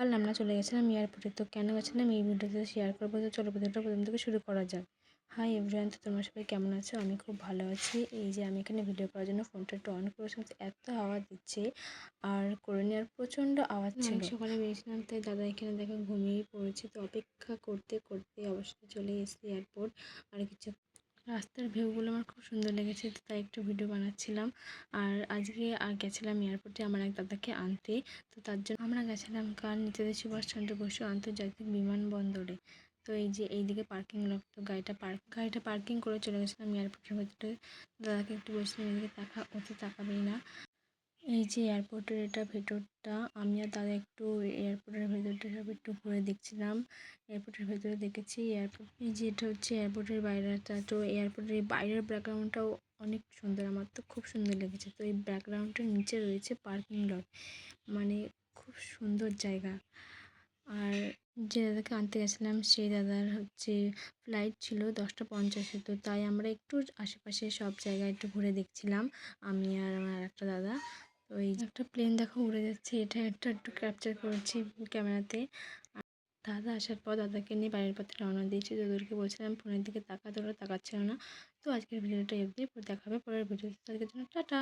পারলাম না, চলে গেছিলাম এয়ারপোর্টে। তো কেন গেছিলাম এই ভিডিওতে শেয়ার করবো। তো চলো ভিডিওটা প্রথম থেকে শুরু করা যাক। হাই এভরিওয়ান, তো তোমরা সবাই কেমন আছো? আমি খুব ভালো আছি। এই যে আমি এখানে ভিডিও করার জন্য ফোনটা একটু অন করেছিলাম, এত আওয়াজ দিচ্ছে আর করে নেওয়ার প্রচণ্ড আওয়াজ ছিল। অনেক সকালে বেরিয়েছিলাম, তাই দাদা এখানে দেখো ঘুমিয়েই পড়েছে। তো অপেক্ষা করতে করতে অবশ্যই চলে এসেছি এয়ারপোর্ট। আর কিছু রাস্তার ভিউগুলো আমার খুব সুন্দর লেগেছে, তো তাই একটু ভিডিও বানাচ্ছিলাম। আর আজকে গেছিলাম এয়ারপোর্টে আমার এক দাদাকে আনতে। তো তার জন্য আমরা গেছিলাম কাল নেতাজি সুভাষচন্দ্র বসু আন্তর্জাতিক বিমানবন্দরে। তো এই যে এইদিকে পার্কিং লট, তো গাড়িটা পার্কিং করে চলে গেছিলাম এয়ারপোর্টের ভেতরে। দাদাকে একটু বসে এদিকে ওতে তাকাবেই না। এই যে এয়ারপোর্টের এটা ভেতরটা, আমি আর দাদা একটু এয়ারপোর্টের ভেতরটা সব একটু ঘুরে দেখছিলাম। এয়ারপোর্টের ভেতরে দেখেছি এয়ারপোর্ট, এই যে এটা হচ্ছে এয়ারপোর্টের বাইরেটা। তো এয়ারপোর্টের বাইরের ব্যাকগ্রাউন্ডটাও অনেক সুন্দর, আমার তো খুব সুন্দর লেগেছে। তো এই ব্যাকগ্রাউন্ডটার নিচে রয়েছে পার্কিং লট, মানে খুব সুন্দর জায়গা। আর যে দাদাকে আনতে গেছিলাম সেই দাদার হচ্ছে ফ্লাইট ছিল 10টা 50-এ। তো তাই আমরা একটু আশেপাশে সব জায়গায় একটু ঘুরে দেখছিলাম, আমি আর আমার একটা দাদা। তো এই একটা প্লেন দেখো উড়ে যাচ্ছে, এটা একটু ক্যাপচার করেছি ক্যামেরাতে। আর দাদা আসার পর দাদাকে নিয়ে বাড়ির পথে রওনা দিয়েছি। তোদেরকে বলছিলাম ফোনের দিকে তাকাতে, ওরা তাকাচ্ছিল না। তো আজকের ভিডিওটা অবধি, দেখাবে পরের ভিডিওতে। তাদের জন্য টাটা।